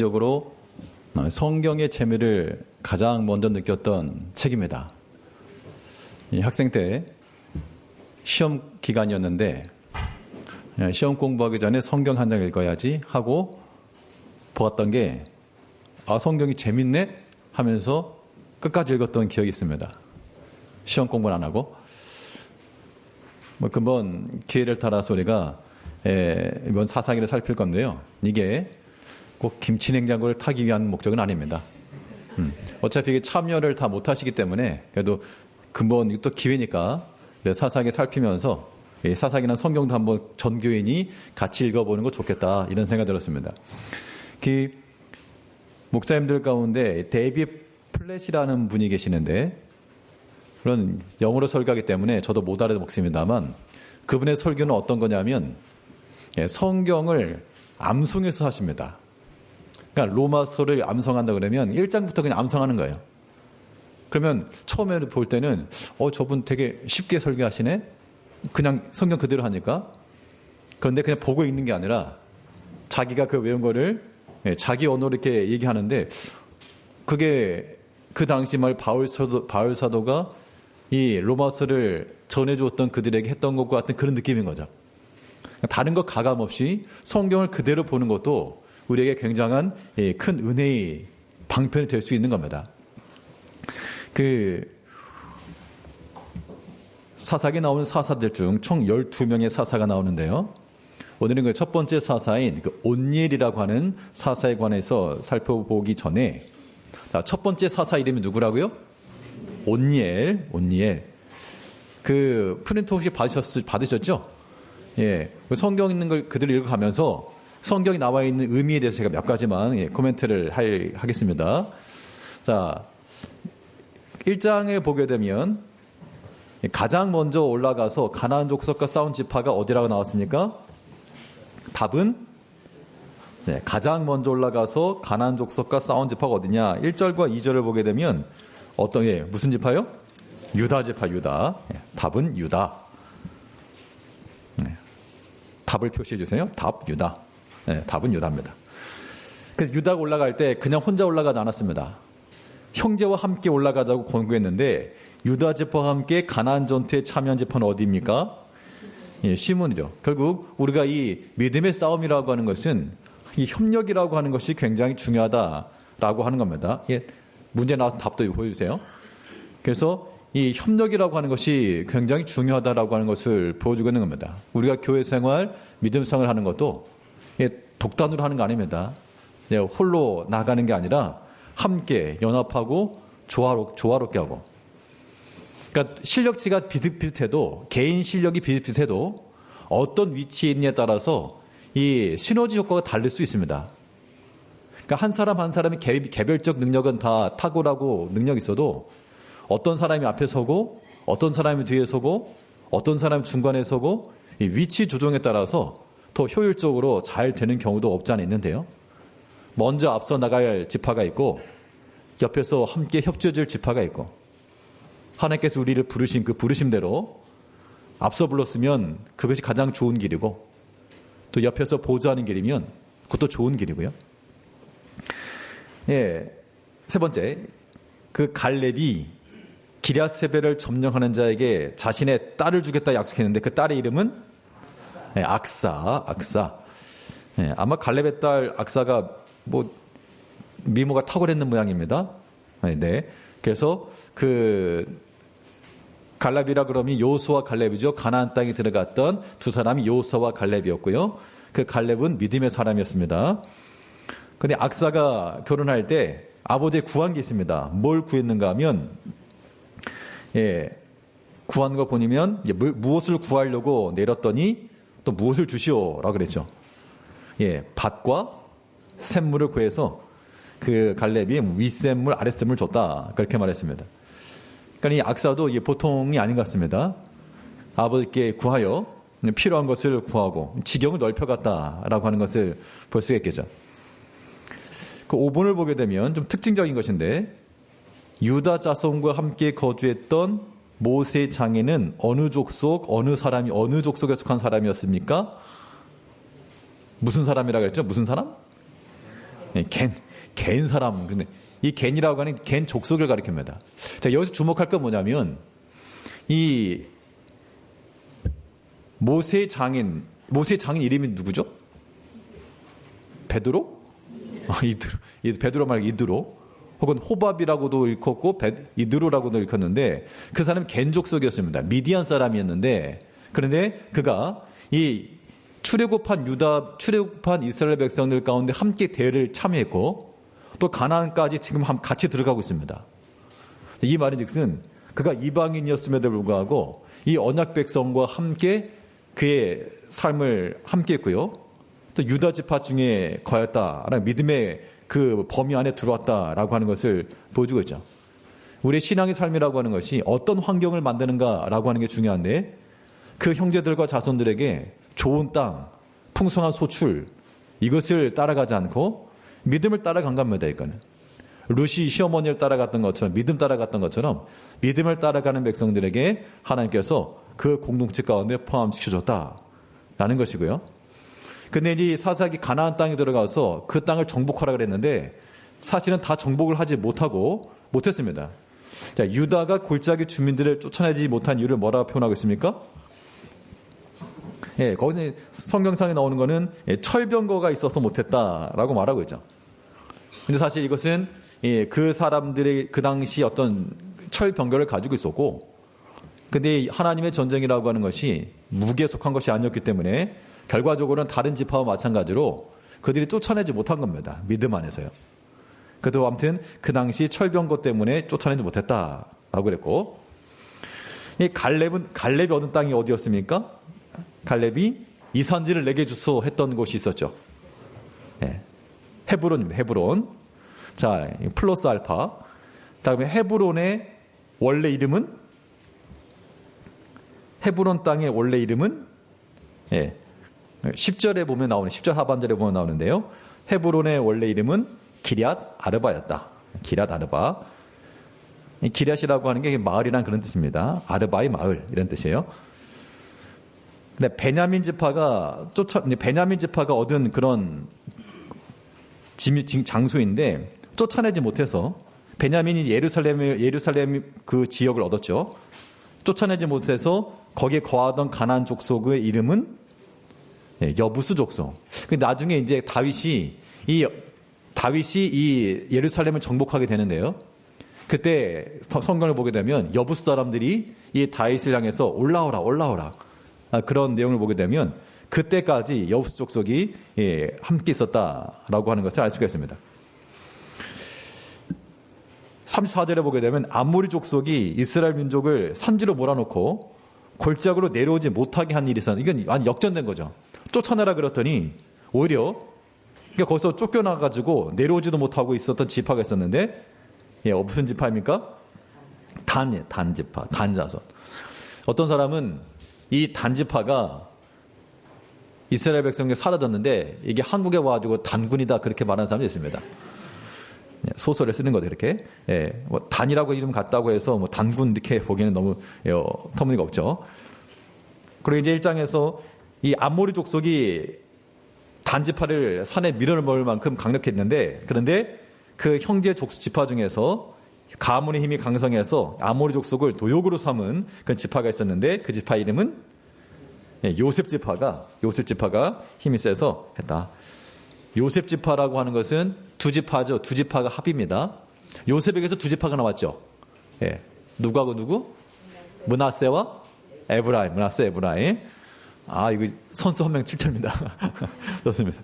적으로 성경의 재미를 가장 먼저 느꼈던 책입니다. 이 학생 때 시험 기간이었는데 시험 공부하기 전에 성경 한 장 읽어야지 하고 보았던 게 성경이 재밌네 하면서 끝까지 읽었던 기억이 있습니다. 시험 공부는 안 하고 금번 기회를 따라서 우리가 이번 사사기를 살필 건데요. 이게 꼭 김치냉장고를 타기 위한 목적은 아닙니다. 어차피 이게 참여를 다 못하시기 때문에 그래도 근본 또 기회니까 사사기 살피면서 사사기나 성경도 한번 전 교인이 같이 읽어보는 거 좋겠다 이런 생각이 들었습니다. 그 목사님들 가운데 데이비 플랫이라는 분이 계시는데 그런 영어로 설교하기 때문에 저도 못 알아먹습니다만 그분의 설교는 어떤 거냐면 성경을 암송해서 하십니다. 그러니까 로마서를 암송한다 그러면 1장부터 그냥 암송하는 거예요. 그러면 처음에 볼 때는 저분 되게 쉽게 설교하시네? 그냥 성경 그대로 하니까. 그런데 그냥 보고 읽는 게 아니라 자기가 그 외운 거를 자기 언어로 이렇게 얘기하는데 그게 그 당시 말 바울 사도가 이 로마서를 전해주었던 그들에게 했던 것과 같은 그런 느낌인 거죠. 다른 것 가감 없이 성경을 그대로 보는 것도 우리에게 굉장한 큰 은혜의 방편이 될 수 있는 겁니다. 그 사사기에 나오는 사사들 중 총 12명의 사사가 나오는데요. 오늘은 그 첫 번째 사사인 그 온니엘이라고 하는 사사에 관해서 살펴보기 전에 첫 번째 사사 이름이 누구라고요? 온니엘. 그 프린트홈 받으셨죠? 예. 성경 있는 걸 그대로 읽어가면서 성경이 나와 있는 의미에 대해서 제가 몇 가지만 코멘트를 하겠습니다. 자, 1장을 보게 되면 가장 먼저 올라가서 가나안 족속과 싸운 지파가 어디라고 나왔습니까? 답은 가장 먼저 올라가서 가나안 족속과 싸운 지파가 어디냐? 1절과 2절을 보게 되면 무슨 지파요? 유다 지파, 유다. 답은 유다. 답을 표시해 주세요. 답, 유다. 답은 유다입니다. 그래서 유다가 올라갈 때 그냥 혼자 올라가지 않았습니다. 형제와 함께 올라가자고 권고했는데 유다 지파와 함께 가나안 전투에 참여한 지파는 어디입니까? 시몬이죠. 결국 우리가 이 믿음의 싸움이라고 하는 것은 이 협력이라고 하는 것이 굉장히 중요하다라고 하는 겁니다. 문제 나와서 답도 보여주세요. 그래서 이 협력이라고 하는 것이 굉장히 중요하다라고 하는 것을 보여주고 있는 겁니다. 우리가 교회 생활, 믿음 생활을 하는 것도 독단으로 하는 거 아닙니다. 홀로 나가는 게 아니라 함께 연합하고 조화롭게 하고. 그러니까 실력치가 비슷비슷해도 개인 실력이 비슷비슷해도 어떤 위치에 있느냐에 따라서 이 시너지 효과가 다를 수 있습니다. 그러니까 한 사람 한 사람의 개별적 능력은 다 탁월하고 능력이 있어도 어떤 사람이 앞에 서고 어떤 사람이 뒤에 서고 어떤 사람이 중간에 서고 이 위치 조정에 따라서 더 효율적으로 잘 되는 경우도 없지 않아 있는데요. 먼저 앞서 나갈 지파가 있고 옆에서 함께 협조해줄 지파가 있고 하나님께서 우리를 부르신 그 부르심대로 앞서 불렀으면 그것이 가장 좋은 길이고 또 옆에서 보조하는 길이면 그것도 좋은 길이고요. 세 번째, 그 갈렙이 기럇세벨을 점령하는 자에게 자신의 딸을 주겠다 약속했는데 그 딸의 이름은 악사. 아마 갈렙의 딸 악사가 미모가 탁월했는 모양입니다. 그래서 그 갈렙이라 그러면 여호수아와 갈렙이죠. 가나안 땅에 들어갔던 두 사람이 여호수아와 갈렙이었고요. 그 갈렙은 믿음의 사람이었습니다. 그런데 악사가 결혼할 때 아버지의 구한 게 있습니다. 뭘 구했는가 하면 구한 거 보면 무엇을 구하려고 내렸더니 또 무엇을 주시오라고 그랬죠. 밭과 샘물을 구해서 그 갈렙이 윗샘물 아랫샘물 줬다 그렇게 말했습니다. 그러니까 이 악사도 보통이 아닌 것 같습니다. 아버지께 구하여 필요한 것을 구하고 지경을 넓혀갔다라고 하는 것을 볼 수 있겠죠. 그 5번을 보게 되면 좀 특징적인 것인데 유다 자손과 함께 거주했던 모세의 장인은 어느 족속, 어느 족속에 속한 사람이었습니까? 무슨 사람이라고 했죠? 무슨 사람? 겐 사람. 근데 이 겐이라고 하는 겐 족속을 가리킵니다. 자, 여기서 주목할 건 뭐냐면, 이 모세의 장인 이름이 누구죠? 베드로? 베드로 말고 이드로. 혹은 호밥이라고도 읽었고, 이드로라고도 읽었는데, 그 사람은 겐 족속이었습니다. 미디안 사람이었는데, 그런데 그가 이 출애굽한 이스라엘 백성들 가운데 함께 대회를 참여했고, 또 가나안까지 지금 같이 들어가고 있습니다. 이 말인즉슨 그가 이방인이었음에도 불구하고 이 언약 백성과 함께 그의 삶을 함께 했고요. 또 유다 지파 중에 거였다라는 믿음의 그 범위 안에 들어왔다라고 하는 것을 보여주고 있죠. 우리의 신앙의 삶이라고 하는 것이 어떤 환경을 만드는가라고 하는 게 중요한데, 그 형제들과 자손들에게 좋은 땅, 풍성한 소출, 이것을 따라가지 않고 믿음을 따라간 겁니다. 이거는 루시 시어머니를 따라갔던 것처럼, 믿음 따라갔던 것처럼 믿음을 따라가는 백성들에게 하나님께서 그 공동체 가운데 포함시켜줬다라는 것이고요. 근데 이제 사사기 가나안 땅에 들어가서 그 땅을 정복하라 그랬는데, 사실은 다 정복을 하지 못했습니다. 자, 유다가 골짜기 주민들을 쫓아내지 못한 이유를 뭐라고 표현하고 있습니까? 예, 거기서 성경상에 나오는 거는 철병거가 있어서 못했다라고 말하고 있죠. 근데 사실 이것은 그 사람들의 그 당시 어떤 철병거를 가지고 있었고, 근데 하나님의 전쟁이라고 하는 것이 무기에 속한 것이 아니었기 때문에 결과적으로는 다른 지파와 마찬가지로 그들이 쫓아내지 못한 겁니다. 믿음 안에서요. 그래도 아무튼 그 당시 철병거 때문에 쫓아내지 못했다라고 그랬고, 이 갈렙이 얻은 땅이 어디였습니까? 갈렙이 이 산지를 내게 주소 했던 곳이 있었죠. 네. 헤브론입니다. 헤브론. 자, 플러스 알파. 다음에 헤브론의 원래 이름은, 헤브론 땅의 원래 이름은, 예, 10절에 보면 나오는, 10절 하반절에 보면 나오는데요. 헤브론의 원래 이름은 기럇 아르바였다. 기럇 아르바. 기럇이라고 하는 게 마을이란 그런 뜻입니다. 아르바의 마을, 이런 뜻이에요. 근데 베냐민 지파가 얻은 그런 장소인데 쫓아내지 못해서, 베냐민이 예루살렘 그 지역을 얻었죠. 쫓아내지 못해서 거기에 거하던 가나안 족속의 이름은 여부스 족속. 나중에 이제 다윗이 이 예루살렘을 정복하게 되는데요. 그때 성경을 보게 되면 여부스 사람들이 이 다윗을 향해서 올라오라. 그런 내용을 보게 되면 그때까지 여부스 족속이 함께 있었다라고 하는 것을 알 수가 있습니다. 34절에 보게 되면 아모리 족속이 이스라엘 민족을 산지로 몰아놓고 골짜기로 내려오지 못하게 한 일이 있었는데, 이건 완전 역전된 거죠. 쫓아내라 그랬더니 오히려 거기서 쫓겨나가지고 내려오지도 못하고 있었던 지파가 있었는데, 무슨 지파입니까? 단지파, 단자손. 어떤 사람은 이 단지파가 이스라엘 백성에게 사라졌는데 이게 한국에 와가지고 단군이다 그렇게 말하는 사람이 있습니다. 소설에 쓰는 거죠, 이렇게. 뭐 단이라고 이름 같다고 해서 뭐 단군 이렇게 보기에는 너무 터무니가 없죠. 그리고 이제 1장에서 이 암모리 족속이 단지파를 산에 밀어넣을 만큼 강력했는데, 그런데 그 형제 지파 중에서 가문의 힘이 강성해서 아모리 족속을 도역으로 삼은 그런 지파가 있었는데, 그 지파 이름은 요셉 지파가 힘이 세서 했다. 요셉 지파라고 하는 것은 두 지파죠. 두 지파가 합입니다. 요셉에게서 두 지파가 나왔죠. 누구하고 누구? 므낫세와 에브라임. 므낫세, 에브라임. 이거 선수 한 명 7절입니다. 좋습니다.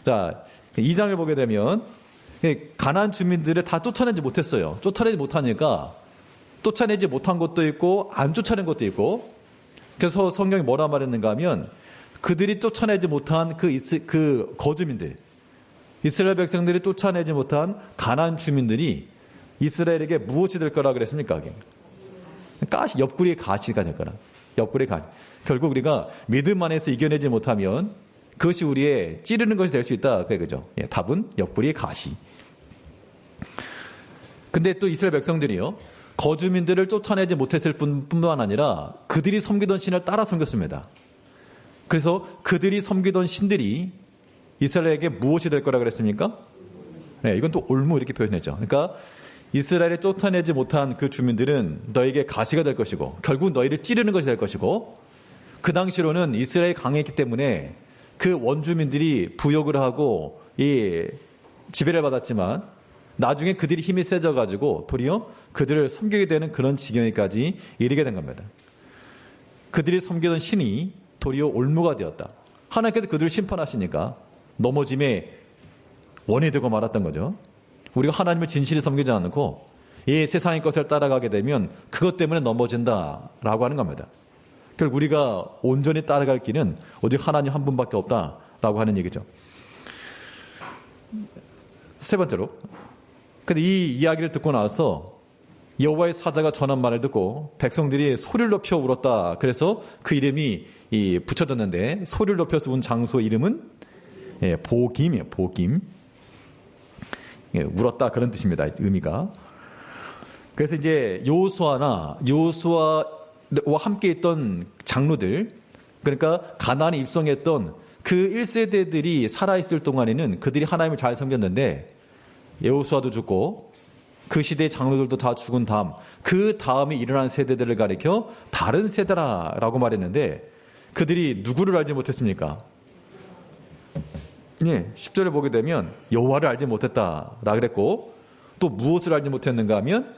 자, 2장을 보게 되면 가나안 주민들을 다 쫓아내지 못했어요. 쫓아내지 못하니까 쫓아내지 못한 것도 있고 안 쫓아낸 것도 있고, 그래서 성경이 뭐라 말했는가 하면 그들이 쫓아내지 못한 그 거주민들, 이스라엘 백성들이 쫓아내지 못한 가나안 주민들이 이스라엘에게 무엇이 될 거라 그랬습니까? 옆구리의 가시가 될 거라. 옆구리의 가시. 결국 우리가 믿음 안에서 이겨내지 못하면 그것이 우리의 찌르는 것이 될 수 있다. 그죠? 답은 옆구리의 가시. 근데 또 이스라엘 백성들이요, 거주민들을 쫓아내지 못했을 뿐만 아니라 그들이 섬기던 신을 따라 섬겼습니다. 그래서 그들이 섬기던 신들이 이스라엘에게 무엇이 될 거라 그랬습니까? 네, 이건 또 올무 이렇게 표현했죠. 그러니까 이스라엘에 쫓아내지 못한 그 주민들은 너에게 가시가 될 것이고 결국 너희를 찌르는 것이 될 것이고 그 당시로는 이스라엘이 강했기 때문에 그 원주민들이 부역을 하고 이 지배를 받았지만 나중에 그들이 힘이 세져가지고 도리어 그들을 섬기게 되는 그런 지경에까지 이르게 된 겁니다. 그들이 섬기던 신이 도리어 올무가 되었다. 하나님께서 그들을 심판하시니까 넘어짐의 원이 되고 말았던 거죠. 우리가 하나님을 진실히 섬기지 않고 이 세상의 것을 따라가게 되면 그것 때문에 넘어진다라고 하는 겁니다. 결국 우리가 온전히 따라갈 길은 오직 하나님 한 분밖에 없다라고 하는 얘기죠. 세 번째로, 근데 이 이야기를 듣고 나서 여호와의 사자가 전한 말을 듣고 백성들이 소리를 높여 울었다. 그래서 그 이름이 붙여졌는데 소리를 높여서 운 장소 이름은 보김이에요. 보김. 울었다 그런 뜻입니다. 의미가. 그래서 이제 여호수아와 함께 있던 장로들, 그러니까 가나안에 입성했던 그 1세대들이 살아있을 동안에는 그들이 하나님을 잘 섬겼는데 여호수아도 죽고 그 시대의 장로들도 다 죽은 다음 그 다음에 일어난 세대들을 가리켜 다른 세대라고 말했는데 그들이 누구를 알지 못했습니까? 예, 10절에 보게 되면 여호와를 알지 못했다라 그랬고 또 무엇을 알지 못했는가 하면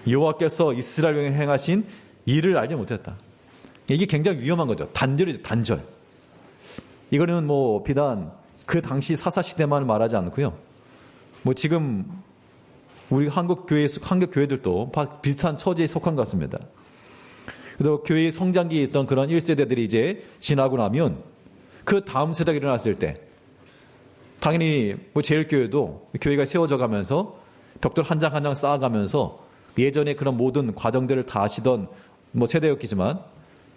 여호와께서 이스라엘에 행하신 일을 알지 못했다. 이게 굉장히 위험한 거죠. 단절이죠. 단절. 이거는 뭐 비단 그 당시 사사시대만 말하지 않고요. 뭐 지금 우리 한국 교회들도 비슷한 처지에 속한 것 같습니다. 그래서 교회의 성장기에 있던 그런 1세대들이 이제 지나고 나면 그 다음 세대가 일어났을 때 당연히 뭐 제일교회도 교회가 세워져 가면서 벽돌 한 장 한 장 쌓아가면서 예전에 그런 모든 과정들을 다 아시던 뭐 세대였겠지만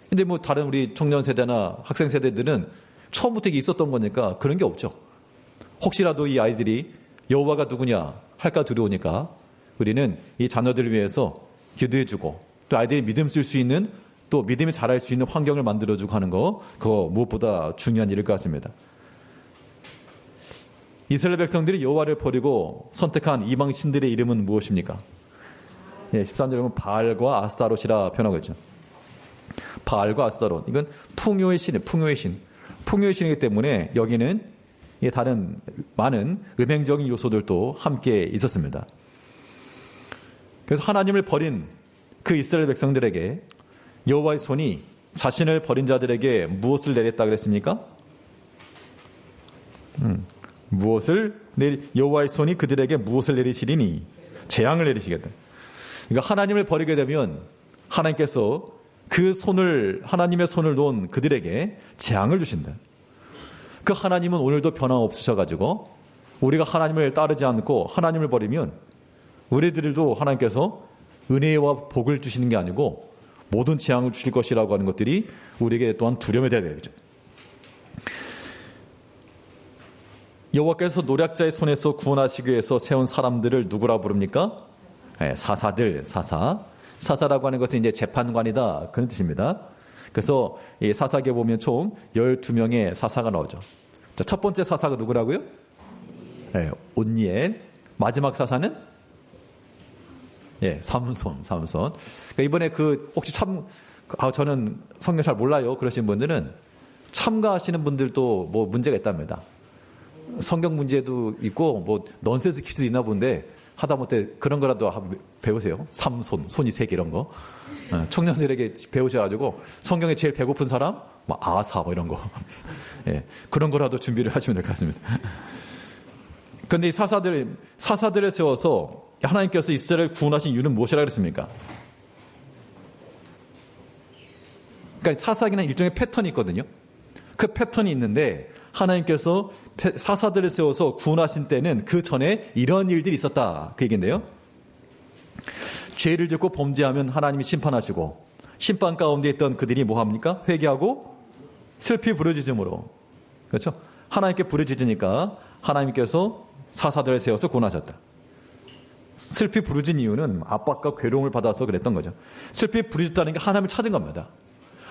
근데 뭐 다른 우리 청년 세대나 학생 세대들은 처음부터 이게 있었던 거니까 그런 게 없죠. 혹시라도 이 아이들이 여호와가 누구냐 할까 두려우니까 우리는 이 자녀들을 위해서 기도해주고 또 아이들이 믿음 쓸 수 있는 또 믿음이 자랄 수 있는 환경을 만들어주고 하는 거 그거 무엇보다 중요한 일일 것 같습니다. 이스라엘 백성들이 여호와를 버리고 선택한 이방 신들의 이름은 무엇입니까? 예, 13절에 보면 바알과 아스타롯이라 표현하고 있죠. 바알과 아스타롯. 이건 풍요의 신이에요. 풍요의 신. 풍요의 신이기 때문에 여기는 다른 많은 음행적인 요소들도 함께 있었습니다. 그래서 하나님을 버린 그 이스라엘 백성들에게 여호와의 손이 자신을 버린 자들에게 무엇을 내렸다 그랬습니까? 여호와의 손이 그들에게 무엇을 내리시리니 재앙을 내리시겠다. 그러니까 하나님을 버리게 되면 하나님께서 그 손을 하나님의 손을 놓은 그들에게 재앙을 주신다. 그 하나님은 오늘도 변함없으셔가지고 우리가 하나님을 따르지 않고 하나님을 버리면 우리들도 하나님께서 은혜와 복을 주시는 게 아니고 모든 재앙을 주실 것이라고 하는 것들이 우리에게 또한 두려움이 되어야 되죠. 여호와께서 노략자의 손에서 구원하시기 위해서 세운 사람들을 누구라 부릅니까? 네, 사사라고 하는 것은 이제 재판관이다 그런 뜻입니다. 그래서 이 사사기에 보면 총 12명의 사사가 나오죠. 자, 첫 번째 사사가 누구라고요? 네, 온니엘. 마지막 사사는 삼손. 그러니까 이번에 혹시 저는 성경 잘 몰라요 그러신 분들은 참가하시는 분들도 뭐 문제가 있답니다. 성경 문제도 있고 뭐 넌센스 퀴즈도 있나 본데 하다못해 그런 거라도 배우세요. 삼손, 손이 3개 이런 거. 청년들에게 배우셔가지고 성경에 제일 배고픈 사람, 뭐 아사 뭐 이런 거. 예, 그런 거라도 준비를 하시면 될 것 같습니다. 그런데 이 사사들을 세워서 하나님께서 이스라엘을 구원하신 이유는 무엇이라 그랬습니까? 그러니까 사사기는 일종의 패턴이 있거든요. 그 패턴이 있는데 하나님께서 사사들을 세워서 구원하신 때는 그 전에 이런 일들이 있었다 그 얘기인데요. 죄를 짓고 범죄하면 하나님이 심판하시고 심판 가운데 있던 그들이 뭐합니까? 회개하고 슬피 부르짖음으로, 그렇죠? 하나님께 부르짖으니까 하나님께서 사사들을 세워서 구원하셨다. 슬피 부르짖은 이유는 압박과 괴로움을 받아서 그랬던 거죠. 슬피 부르짖다는 게 하나님을 찾은 겁니다.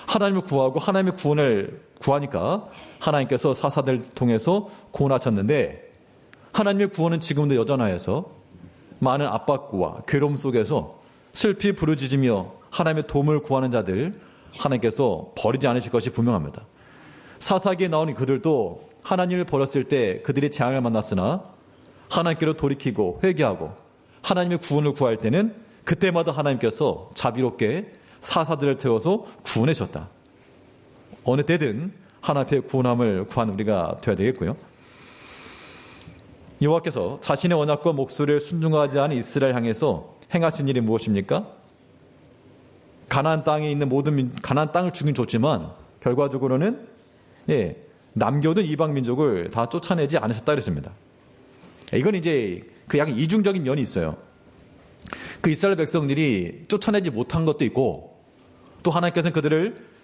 하나님을 구하고 하나님의 구원을 구하니까 하나님께서 사사들 통해서 구원하셨는데 하나님의 구원은 지금도 여전하여서 많은 압박과 괴로움 속에서 슬피 부르짖으며 하나님의 도움을 구하는 자들 하나님께서 버리지 않으실 것이 분명합니다. 사사기에 나오는 그들도 하나님을 버렸을 때 그들이 재앙을 만났으나 하나님께로 돌이키고 회개하고 하나님의 구원을 구할 때는 그때마다 하나님께서 자비롭게 사사들을 태워서 구원해 주셨다. 어느 때든 하나님의 구원함을 구한 우리가 되어야 되겠고요. 여호와께서 자신의 언약과 목소리를 순종하지 않은 이스라엘 향해서 행하신 일이 무엇입니까? 가나안 땅에 있는 가나안 땅을 주긴 줬지만 결과적으로는 남겨둔 이방 민족을 다 쫓아내지 않으셨다 그랬습니다. 이건 이제 그 약간 이중적인 면이 있어요. 그 이스라엘 백성들이 쫓아내지 못한 것도 있고 또 하나님께서는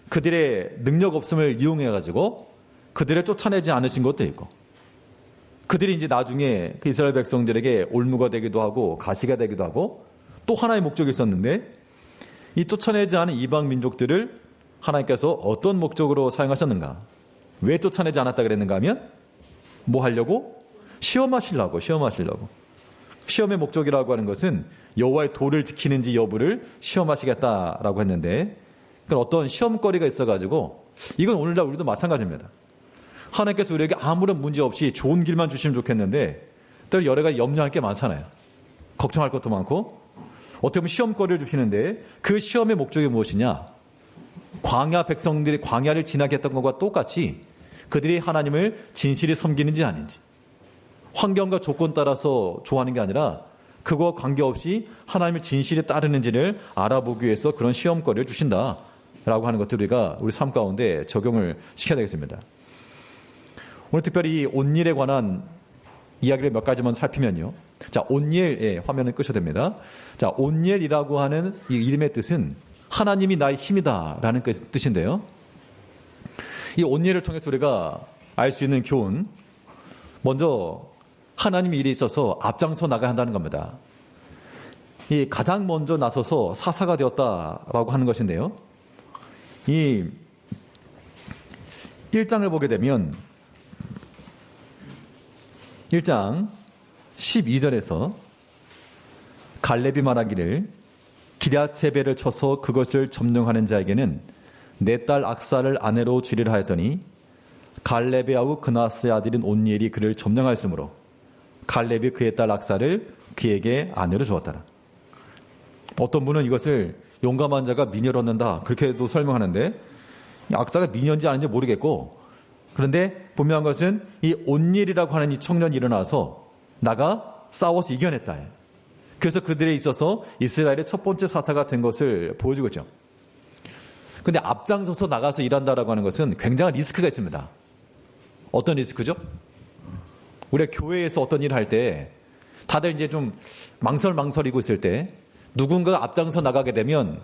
그들의 능력 없음을 이용해 가지고 그들을 쫓아내지 않으신 것도 있고 그들이 이제 나중에 그 이스라엘 백성들에게 올무가 되기도 하고 가시가 되기도 하고 또 하나의 목적이 있었는데 이 쫓아내지 않은 이방 민족들을 하나님께서 어떤 목적으로 사용하셨는가? 왜 쫓아내지 않았다 그랬는가 하면 뭐 하려고? 시험하시려고. 시험의 목적이라고 하는 것은 여호와의 도를 지키는지 여부를 시험하시겠다라고 했는데 그런 어떤 시험거리가 있어가지고 이건 오늘날 우리도 마찬가지입니다. 하나님께서 우리에게 아무런 문제 없이 좋은 길만 주시면 좋겠는데 또 여러 가지 염려할 게 많잖아요. 걱정할 것도 많고 어떻게 보면 시험거리를 주시는데 그 시험의 목적이 무엇이냐? 광야 백성들이 광야를 지나게 했던 것과 똑같이 그들이 하나님을 진실히 섬기는지 아닌지 환경과 조건 따라서 좋아하는 게 아니라 그거와 관계없이 하나님을 진실히 따르는지를 알아보기 위해서 그런 시험거리를 주신다라고 하는 것들 우리가 우리 삶 가운데 적용을 시켜야 되겠습니다. 오늘 특별히 온일에 관한 이야기를 몇 가지만 살피면요. 자, 온일, 화면을 끄셔도 됩니다. 자, 온일이라고 하는 이 이름의 뜻은 하나님이 나의 힘이다라는 뜻인데요. 이 온일을 통해서 우리가 알 수 있는 교훈, 먼저 하나님의 일에 있어서 앞장서 나가야 한다는 겁니다. 이 가장 먼저 나서서 사사가 되었다라고 하는 것인데요. 이 1장을 보게 되면 1장 12절에서 갈렙이 말하기를 기럇세벨을 쳐서 그것을 점령하는 자에게는 내 딸 악사를 아내로 주리라 하였더니 갈렙의 아우 그나스의 아들인 온니엘이 그를 점령하였으므로 갈렙이 그의 딸 악사를 그에게 아내로 주었더라. 어떤 분은 이것을 용감한 자가 미녀를 얻는다 그렇게도 설명하는데 악사가 미녀인지 아닌지 모르겠고 그런데 분명한 것은 이 온니엘이라고 하는 이 청년이 일어나서 나가 싸워서 이겨냈다. 그래서 그들에 있어서 이스라엘의 첫 번째 사사가 된 것을 보여주고 있죠. 그런데 앞장서서 나가서 일한다라고 하는 것은 굉장한 리스크가 있습니다. 어떤 리스크죠? 우리가 교회에서 어떤 일을 할 때 다들 이제 좀 망설이고 있을 때 누군가가 앞장서 나가게 되면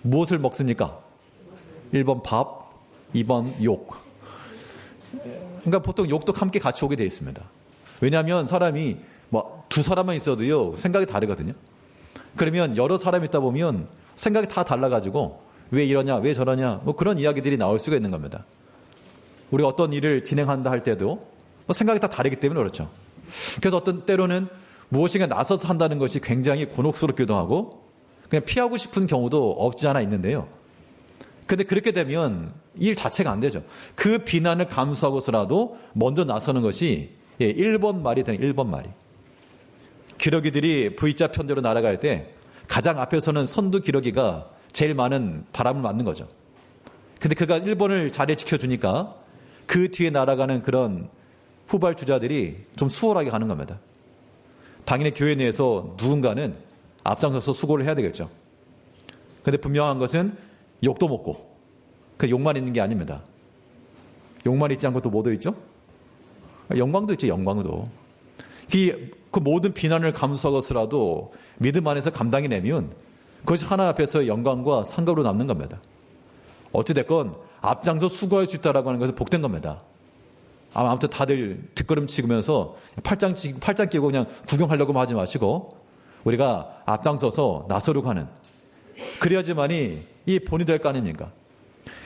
무엇을 먹습니까? 1번 밥, 2번 욕. 그러니까 보통 욕도 함께 같이 오게 되어 있습니다. 왜냐하면 사람이 뭐 두 사람만 있어도요 생각이 다르거든요. 그러면 여러 사람이 있다 보면 생각이 다 달라가지고 왜 이러냐 왜 저러냐 뭐 그런 이야기들이 나올 수가 있는 겁니다. 우리가 어떤 일을 진행한다 할 때도 뭐 생각이 다 다르기 때문에 그렇죠. 그래서 어떤 때로는 무엇인가 나서서 한다는 것이 굉장히 곤혹스럽기도 하고 그냥 피하고 싶은 경우도 없지 않아 있는데요. 그런데 그렇게 되면 일 자체가 안 되죠. 그 비난을 감수하고서라도 먼저 나서는 것이 1번 말이 되는 1번 말이. 기러기들이 V자 편대로 날아갈 때 가장 앞에서는 선두 기러기가 제일 많은 바람을 맞는 거죠. 근데 그가 1번을 자리에 지켜주니까 그 뒤에 날아가는 그런 후발주자들이 좀 수월하게 가는 겁니다. 당연히 교회 내에서 누군가는 앞장서서 수고를 해야 되겠죠. 근데 분명한 것은 욕도 먹고 그 욕만 있는 게 아닙니다. 욕만 있지 않고 또 뭐도 있죠? 영광도 있죠. 영광도. 그 모든 비난을 감수하고서라도 믿음 안에서 감당해내면 그것이 하나 앞에서 영광과 상급으로 남는 겁니다. 어찌됐건 앞장서 수고할 수 있다라고 하는 것은 복된 겁니다. 아무튼 다들 뒷걸음치면서 팔짱 끼고 그냥 구경하려고만 하지 마시고 우리가 앞장서서 나서려고 하는 그래야지만이 이 본이 될 거 아닙니까?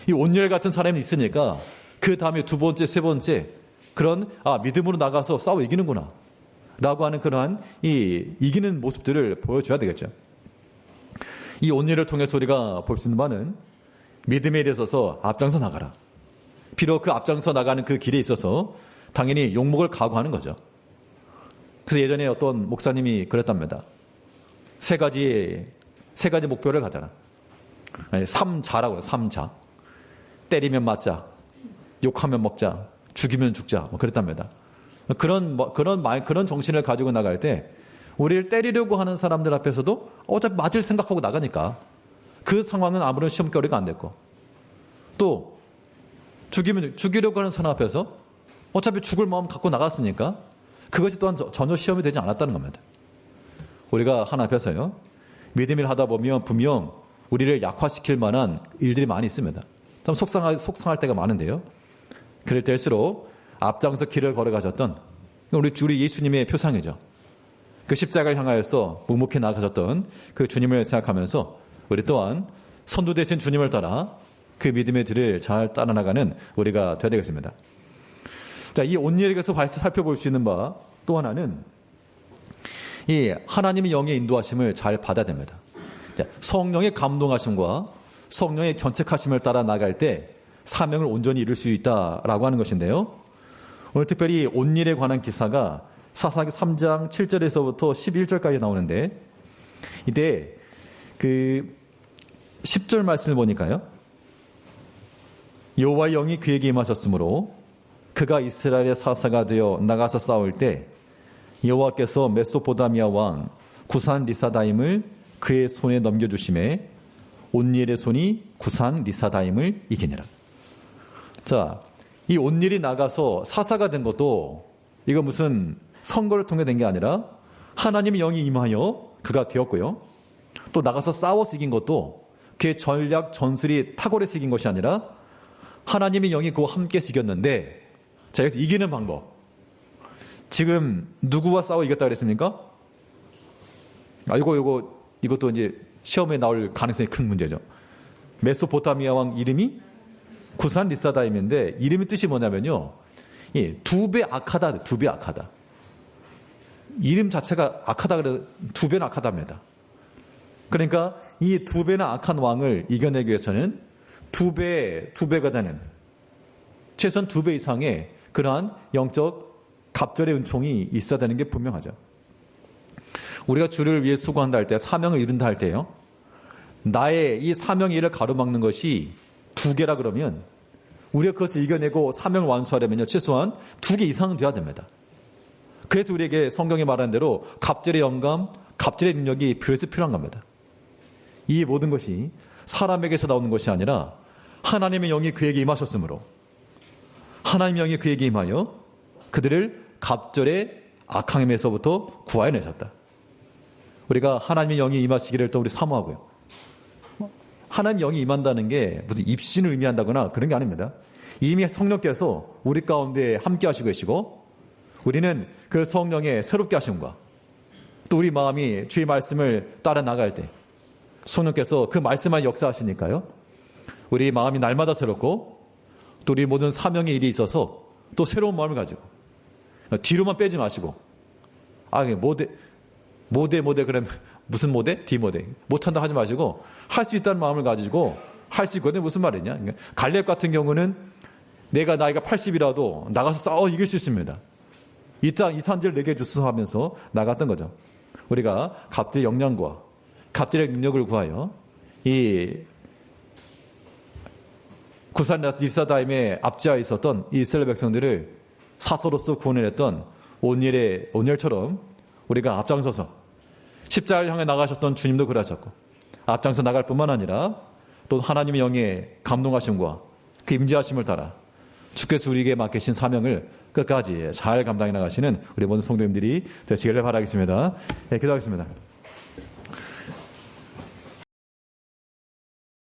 이 온열 같은 사람이 있으니까 그 다음에 두 번째, 세 번째 그런 믿음으로 나가서 싸워 이기는구나. 라고 하는 그러한 이기는 모습들을 보여줘야 되겠죠. 이 온유를 통해서 우리가 볼 수 있는 바는 믿음에 있어서 앞장서 나가라. 비록 그 앞장서 나가는 그 길에 있어서 당연히 욕먹을 각오하는 거죠. 그래서 예전에 어떤 목사님이 그랬답니다. 세 가지 목표를 가잖아. 3자라고 해요. 3자. 때리면 맞자, 욕하면 먹자, 죽이면 죽자. 뭐 그랬답니다. 그런 정신을 가지고 나갈 때 우리를 때리려고 하는 사람들 앞에서도 어차피 맞을 생각하고 나가니까 그 상황은 아무런 시험거리가 안 됐고, 또 죽이려고 하는 사람 앞에서 어차피 죽을 마음 갖고 나갔으니까 그것이 또한 전혀 시험이 되지 않았다는 겁니다. 우리가 하나 앞에서요, 믿음을 하다 보면 분명 우리를 약화시킬 만한 일들이 많이 있습니다. 참 속상할 때가 많은데요. 그럴 때일수록 앞장서 길을 걸어가셨던 우리 예수님의 표상이죠. 그 십자가를 향하여서 묵묵히 나아가셨던 그 주님을 생각하면서 우리 또한 선두 되신 주님을 따라 그 믿음의 길을 잘 따라나가는 우리가 되어야 되겠습니다. 자, 이 온유에게서 살펴볼 수 있는 바 또 하나는 이 하나님의 영의 인도하심을 잘 받아야 됩니다. 성령의 감동하심과 성령의 견책하심을 따라 나갈 때 사명을 온전히 이룰 수 있다라고 하는 것인데요. 오늘 특별히 온일에 관한 기사가 사사기 3장 7절에서부터 11절까지 나오는데, 이때 그 10절 말씀을 보니까요, 여호와의 영이 그에게 임하셨으므로 그가 이스라엘의 사사가 되어 나가서 싸울 때 여호와께서 메소포다미아 왕 구산 리사다임을 그의 손에 넘겨주심에 온니엘의 손이 구산 리사다임을 이기니라. 자, 이 온니엘이 나가서 사사가 된 것도 이거 무슨 선거를 통해 된 게 아니라 하나님의 영이 임하여 그가 되었고요. 또 나가서 싸워서 이긴 것도 그의 전략 전술이 탁월해서 이긴 것이 아니라 하나님의 영이 그와 함께 이겼는데, 자, 여기서 이기는 방법. 지금 누구와 싸워 이겼다 그랬습니까? 이것도 이제 시험에 나올 가능성이 큰 문제죠. 메소포타미아 왕 이름이 구산 리사다임인데, 이름의 뜻이 뭐냐면요, 두 배 악하다, 두 배 악하다. 이름 자체가 악하다 그래, 두 배는 악하답니다. 그러니까 이 두 배나 악한 왕을 이겨내기 위해서는 두 배가 되는, 최소한 두 배 이상의 그러한 영적 갑절의 은총이 있어야 되는 게 분명하죠. 우리가 주를 위해 수고한다 할 때, 사명을 이룬다 할 때요, 나의 이 사명의 일을 가로막는 것이 두 개라 그러면 우리가 그것을 이겨내고 사명을 완수하려면요, 최소한 두 개 이상은 돼야 됩니다. 그래서 우리에게 성경이 말하는 대로 갑절의 영감, 갑절의 능력이 필요한 겁니다. 이 모든 것이 사람에게서 나오는 것이 아니라 하나님의 영이 그에게 임하셨으므로, 하나님의 영이 그에게 임하여 그들을 갑절의 악함에서부터 구하여내셨다. 우리가 하나님의 영이 임하시기를 또 우리 사모하고요. 하나님의 영이 임한다는 게 무슨 입신을 의미한다거나 그런 게 아닙니다. 이미 성령께서 우리 가운데 함께 하시고 계시고, 우리는 그 성령의 새롭게 하심과 또 우리 마음이 주의 말씀을 따라 나갈 때 성령께서 그 말씀만 역사하시니까요, 우리 마음이 날마다 새롭고, 또 우리 모든 사명의 일이 있어서 또 새로운 마음을 가지고, 뒤로만 빼지 마시고, 모대 그러면 무슨 모대? 디모대. 못한다 하지 마시고 할 수 있다는 마음을 가지고 할 수 있거든요. 무슨 말이냐? 갈렙 같은 경우는 내가 나이가 80이라도 나가서 싸워 이길 수 있습니다. 이 산지를 내게 주소서 하면서 나갔던 거죠. 우리가 갑질의 역량과 갑질의 능력을 구하여 이 구산 리사다임의 압제하에 있었던 이 이스라엘 백성들을 사서로서 구원해냈던 온니엘처럼 우리가 앞장서서 십자가를 향해 나가셨던 주님도 그러하셨고, 앞장서 나갈 뿐만 아니라 또 하나님의 영의 감동하심과 그 임재하심을 따라 주께서 우리에게 맡기신 사명을 끝까지 잘 감당해 나가시는 우리 모든 성도님들이 되시기를 바라겠습니다. 네, 기도하겠습니다.